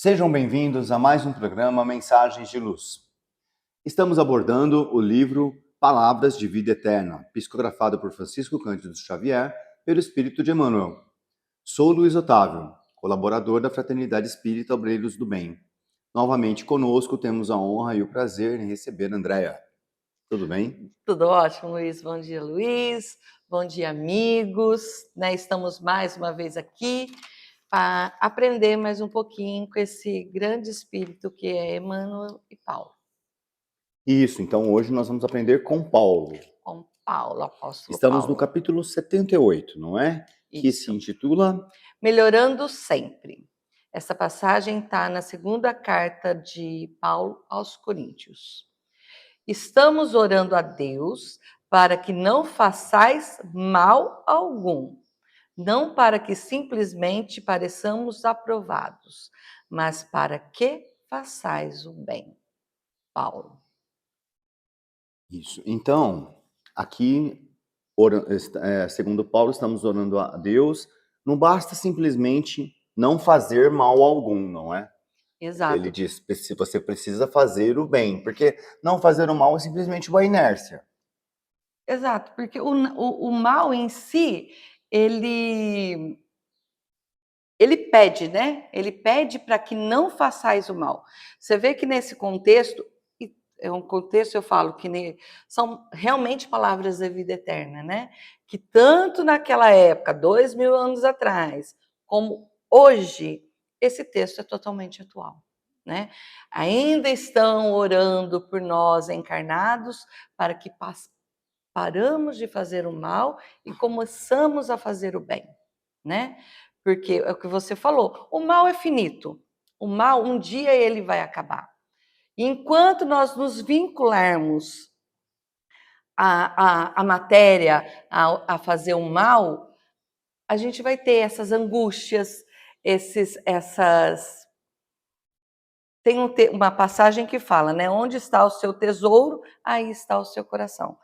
Sejam bem-vindos a mais um programa Mensagens de Luz. Estamos abordando o livro Palavras de Vida Eterna, psicografado por Francisco Cândido Xavier, pelo Espírito de Emmanuel. Sou Luiz Otávio, colaborador da Fraternidade Espírita Obreiros do Bem. Novamente conosco temos a honra e o prazer em receber Andréa. Tudo bem? Tudo ótimo, Luiz. Bom dia, Luiz. Bom dia, amigos. Estamos mais uma vez aqui para aprender mais um pouquinho com esse grande espírito que é Emmanuel e Paulo. Isso, então hoje nós vamos aprender com Paulo. Com Paulo, apóstolo Estamos Paulo. no capítulo 78, não é? Que Isso. se intitula Melhorando Sempre. Essa passagem está na segunda carta de Paulo aos Coríntios. Estamos orando a Deus para que não façais mal algum, não para que simplesmente pareçamos aprovados, mas para que façais o bem. Paulo. Isso. Então, aqui, segundo Paulo, estamos orando a Deus. Não basta simplesmente não fazer mal algum, não é? Exato. Ele diz, se você precisa fazer o bem, porque não fazer o mal é simplesmente uma inércia. Exato, porque o mal em si, ele pede, né? Ele pede para que não façais o mal. Você vê que nesse contexto, é um contexto, eu falo, que são realmente palavras da vida eterna, né? Que tanto naquela época, 2000 anos atrás, como hoje, esse texto é totalmente atual, né? Ainda estão orando por nós encarnados para que paramos de fazer o mal e começamos a fazer o bem, né? Porque é o que você falou, o mal é finito, o mal um dia ele vai acabar. Enquanto nós nos vincularmos à matéria, a fazer o mal, a gente vai ter essas angústias, essas... Tem uma passagem que fala, né? Onde está o seu tesouro, aí está o seu coração.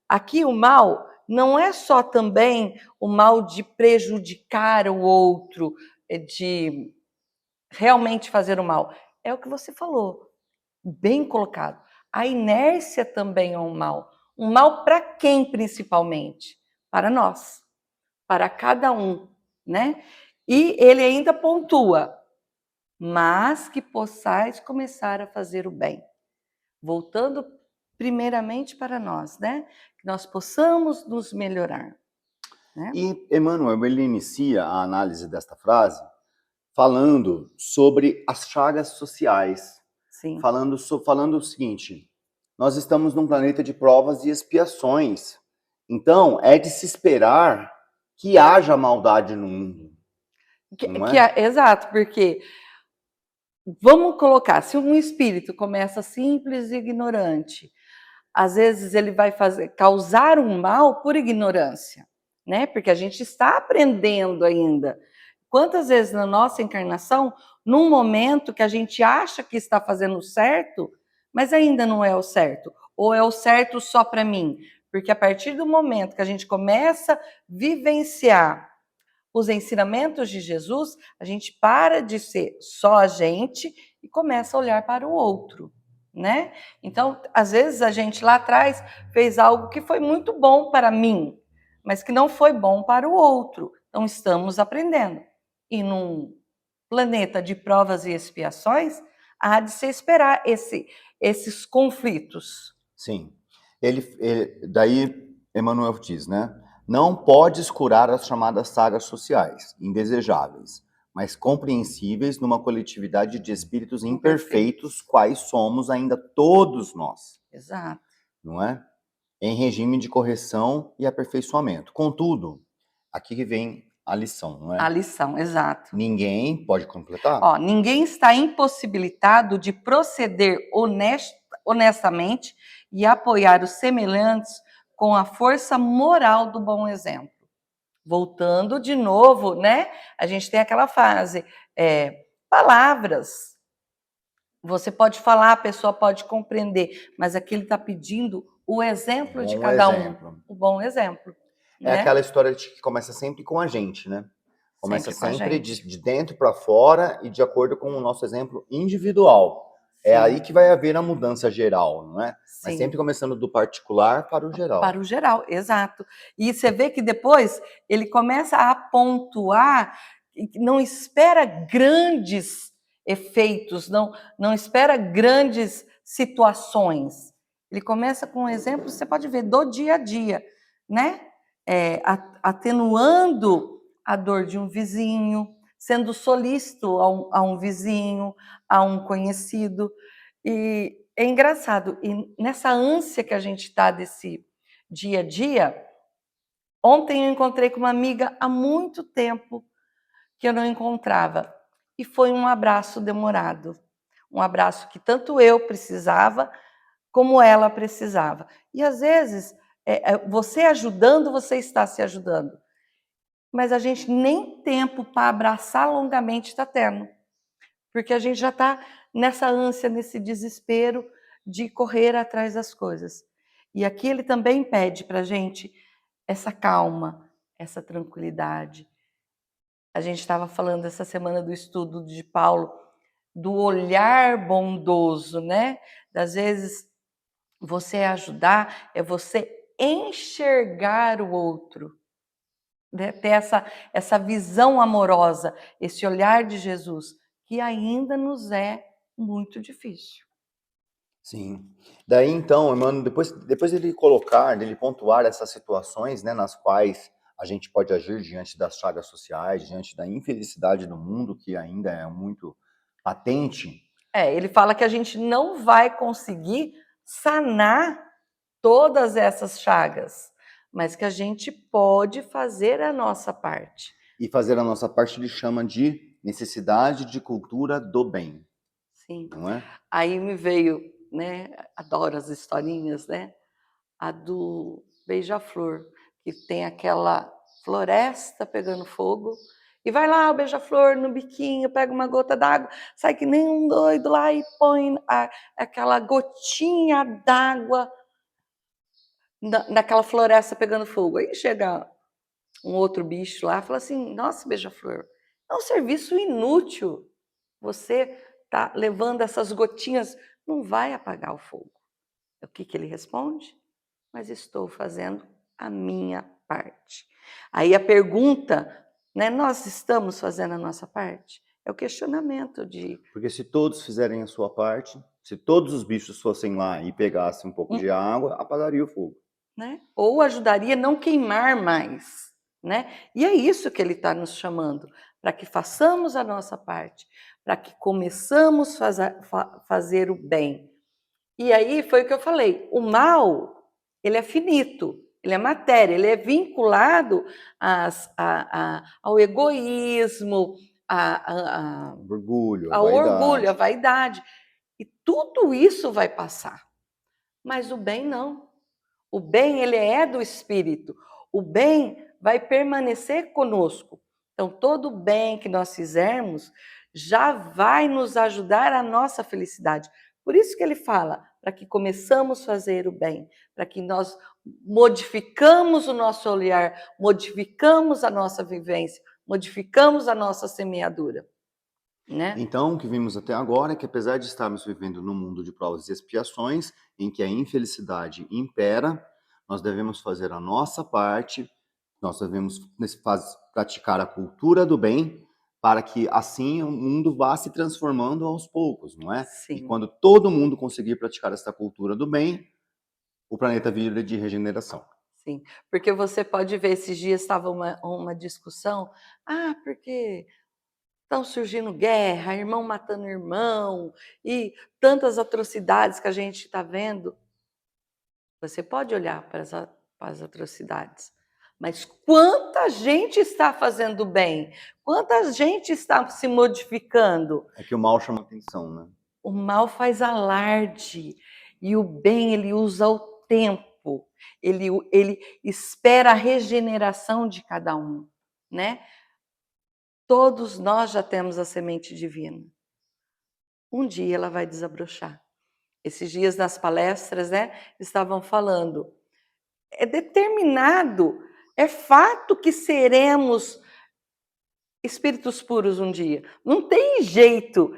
Aqui o mal não é só também o mal de prejudicar o outro, de realmente fazer o mal. É o que você falou, bem colocado. A inércia também é um mal. Um mal para quem, principalmente? Para nós, para cada um, né? E ele ainda pontua, mas que possais começar a fazer o bem. Voltando primeiramente para nós, né? Que nós possamos nos melhorar. Né? E Emmanuel, ele inicia a análise desta frase falando sobre as chagas sociais. Sim. Falando o seguinte: nós estamos num planeta de provas e expiações. Então, é de se esperar que haja maldade no mundo. Não é? Exato, porque vamos colocar, se um espírito começa simples e ignorante, às vezes ele vai causar um mal por ignorância, né? Porque a gente está aprendendo ainda. Quantas vezes na nossa encarnação, num momento que a gente acha que está fazendo certo, mas ainda não é o certo, ou é o certo só para mim? Porque a partir do momento que a gente começa a vivenciar os ensinamentos de Jesus, a gente para de ser só a gente e começa a olhar para o outro, né? Então, às vezes a gente lá atrás fez algo que foi muito bom para mim, mas que não foi bom para o outro. Então, estamos aprendendo. E num planeta de provas e expiações, há de se esperar esses conflitos. Sim. Daí Emmanuel diz, né? Não podes curar as chamadas sagas sociais, indesejáveis, mas compreensíveis numa coletividade de espíritos imperfeitos, quais somos ainda todos nós. Exato. Não é? Em regime de correção e aperfeiçoamento. Contudo, aqui que vem a lição, não é? A lição, exato. Ninguém pode completar. Ó, ninguém está impossibilitado de proceder honestamente e apoiar os semelhantes com a força moral do bom exemplo. Voltando de novo, né? A gente tem aquela frase, palavras. Você pode falar, a pessoa pode compreender, mas aqui ele está pedindo o exemplo de cada um. O bom exemplo. É né? aquela história que começa sempre com a gente, né? Começa Sempre com a sempre gente. de dentro para fora e de acordo com o nosso exemplo individual. É aí Sim, que vai haver a mudança geral, não é? Mas sim. sempre começando do particular para o geral. Para o geral, exato. E você vê que depois ele começa a pontuar, e não espera grandes efeitos, não espera grandes situações. Ele começa com um exemplo, você pode ver, do dia a dia, né? Atenuando a dor de um vizinho, sendo solícito a um vizinho, a um conhecido. E é engraçado, e nessa ânsia que a gente está desse dia a dia. Ontem eu encontrei com uma amiga há muito tempo que eu não encontrava. E foi um abraço demorado. Um abraço que tanto eu precisava, como ela precisava. E às vezes, você ajudando, você está se ajudando. Mas a gente nem tempo para abraçar longamente está tendo. Porque a gente já está nessa ânsia, nesse desespero de correr atrás das coisas. E aqui ele também pede para a gente essa calma, essa tranquilidade. A gente estava falando essa semana do estudo de Paulo, do olhar bondoso, né? Das vezes, você ajudar é você enxergar o outro, né? Ter essa visão amorosa, esse olhar de Jesus, que ainda nos é muito difícil. Sim. Daí então, Emmanuel, depois dele colocar, dele pontuar essas situações, né, nas quais a gente pode agir diante das chagas sociais, diante da infelicidade do mundo, que ainda é muito patente. Ele fala que a gente não vai conseguir sanar todas essas chagas, mas que a gente pode fazer a nossa parte. E fazer a nossa parte ele chama de necessidade de cultura do bem, Sim. não é? Aí me veio, né, adoro as historinhas, né? A do beija-flor, que tem aquela floresta pegando fogo, e vai lá o beija-flor no biquinho, pega uma gota d'água, sai que nem um doido lá e põe aquela gotinha d'água naquela floresta pegando fogo. Aí chega um outro bicho lá e fala assim: nossa, beija-flor, é um serviço inútil. Você está levando essas gotinhas, não vai apagar o fogo. O que ele responde? Mas estou fazendo a minha parte. Aí a pergunta, né, nós estamos fazendo a nossa parte? É o questionamento de... Porque se todos fizerem a sua parte, se todos os bichos fossem lá e pegassem um pouco de água, apagaria o fogo. Né? Ou ajudaria a não queimar mais, né? E é isso que ele está nos chamando, para que façamos a nossa parte, para que começamos a fazer o bem. E aí foi o que eu falei, o mal, ele é finito, ele é matéria, ele é vinculado ao egoísmo, Orgulho, a ao orgulho, à vaidade. vaidade. E tudo isso vai passar, mas o bem não. O bem, ele é do Espírito. O bem vai permanecer conosco. Então, todo o bem que nós fizermos já vai nos ajudar à nossa felicidade. Por isso que ele fala, para que começamos a fazer o bem, para que nós modificamos o nosso olhar, modificamos a nossa vivência, modificamos a nossa semeadura, né? Então, o que vimos até agora é que, apesar de estarmos vivendo num mundo de provas e expiações, em que a infelicidade impera, nós devemos fazer a nossa parte, nós devemos praticar a cultura do bem, para que assim o mundo vá se transformando aos poucos, não é? E Sim. quando todo mundo conseguir praticar essa cultura do bem, o planeta vira de regeneração. Sim, porque você pode ver, esses dias estava uma discussão, porque estão surgindo guerra, irmão matando irmão, e tantas atrocidades que a gente está vendo. Você pode olhar para as atrocidades, mas quanta gente está fazendo bem? Quanta gente está se modificando? É que o mal chama atenção, né? O mal faz alarde e o bem ele usa o tempo, ele espera a regeneração de cada um, né? Todos nós já temos a semente divina. Um dia ela vai desabrochar. Esses dias nas palestras, né, estavam falando, é determinado, é fato que seremos espíritos puros um dia. Não tem jeito.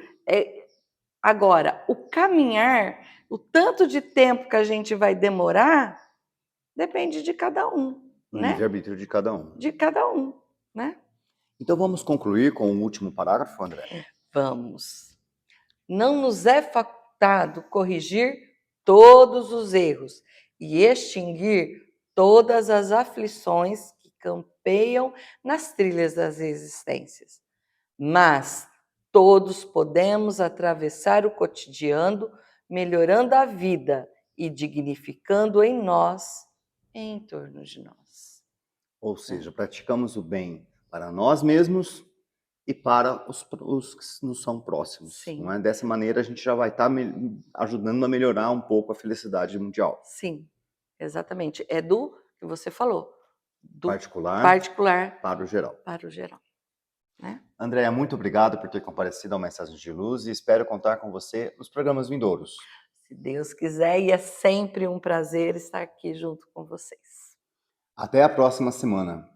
Agora, o caminhar, o tanto de tempo que a gente vai demorar, depende de cada um, O né? livre-arbítrio de cada um. De cada um, né? Então vamos concluir com o último parágrafo, André? Vamos. Não nos é facultado corrigir todos os erros e extinguir todas as aflições que campeiam nas trilhas das existências. Mas todos podemos atravessar o cotidiano, melhorando a vida e dignificando em nós e em torno de nós. Ou seja, praticamos o bem para nós mesmos e para os que nos são próximos. Sim. Não é? Dessa maneira, a gente já vai estar ajudando a melhorar um pouco a felicidade mundial. Sim, exatamente. É do que você falou, do Particular para o geral. para o geral. Né? Andréa, muito obrigado por ter comparecido ao Mensagens de Luz e espero contar com você nos programas vindouros. Se Deus quiser, e é sempre um prazer estar aqui junto com vocês. Até a próxima semana.